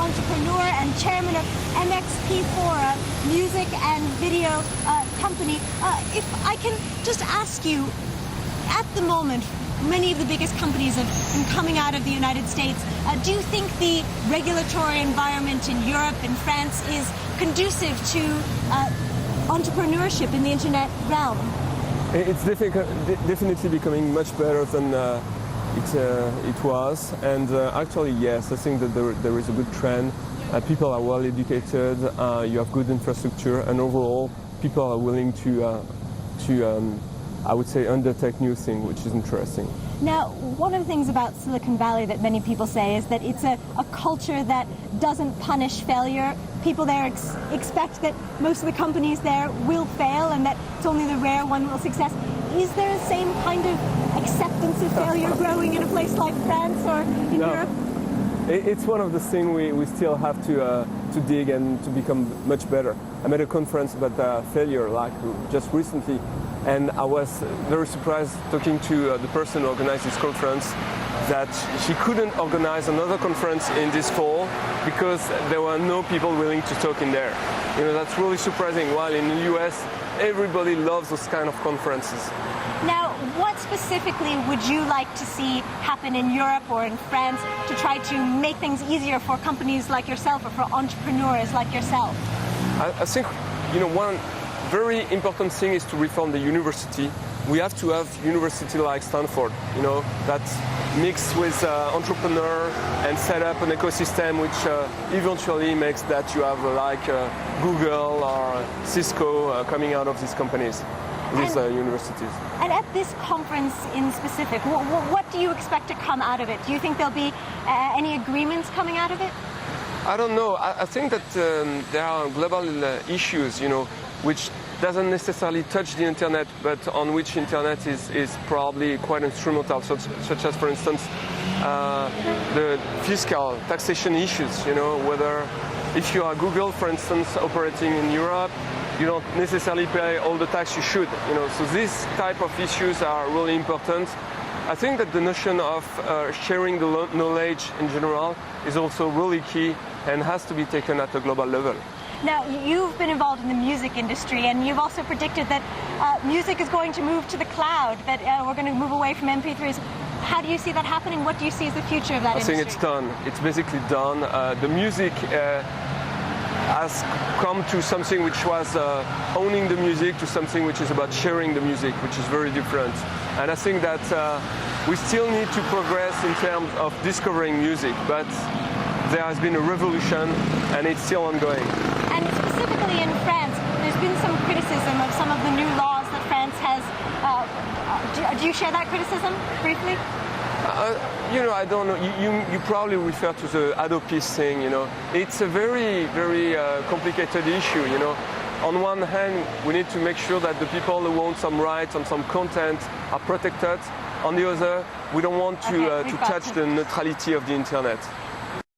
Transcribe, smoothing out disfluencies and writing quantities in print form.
entrepreneur and chairman of MXP4, a music and video company. If I can just ask you, at the moment, many of the biggest companies have been coming out of the United States. Do you think the regulatory environment in Europe and France is conducive to entrepreneurship in the internet realm? It's definitely becoming much better than it was, and actually yes, I think that there is a good trend. People are well educated, you have good infrastructure, and overall people are willing to I would say, undertake new things, which is interesting. Now, one of the things about Silicon Valley that many people say is that it's a culture that doesn't punish failure. People there expect that most of the companies there will fail and that it's only the rare one will success. Is there the same kind of acceptance of failure growing in a place like France or in Europe? It's one of the things we still have to dig and to become much better. I made a conference about failure like just recently, and I was very surprised talking to the person who organized this conference that she couldn't organize another conference in this fall because there were no people willing to talk in there. You know, that's really surprising, while in the US everybody loves those kind of conferences. Now, what specifically would you like to see happen in Europe or in France to try to make things easier for companies like yourself or for entrepreneurs like yourself? I think, you know, one very important thing is to reform the university. We have to have university like Stanford, you know, that mix with entrepreneur and set up an ecosystem which eventually makes that you have like Google or Cisco coming out of these companies, these universities. And at this conference in specific, what do you expect to come out of it? Do you think there'll be any agreements coming out of it? I don't know. I think that there are global issues, you know, which doesn't necessarily touch the internet, but on which internet is probably quite instrumental, such as, for instance, the fiscal taxation issues, you know, whether if you are Google, for instance, operating in Europe, you don't necessarily pay all the tax you should, you know, so these type of issues are really important. I think that the notion of sharing the knowledge in general is also really key and has to be taken at a global level. Now, you've been involved in the music industry, and you've also predicted that music is going to move to the cloud, that we're going to move away from MP3s. How do you see that happening? What do you see as the future of that industry? I think it's done. It's basically done. The music has come to something which was owning the music to something which is about sharing the music, which is very different. And I think that we still need to progress in terms of discovering music, but there has been a revolution and it's still ongoing. And specifically in France, there's been some criticism of some of the new laws that France has. Do you share that criticism briefly? You know, I don't know. You probably refer to the Adopies thing, you know. It's a very, very complicated issue, you know. On one hand, we need to make sure that the people who own some rights on some content are protected. On the other, we don't want to touch the neutrality of the internet.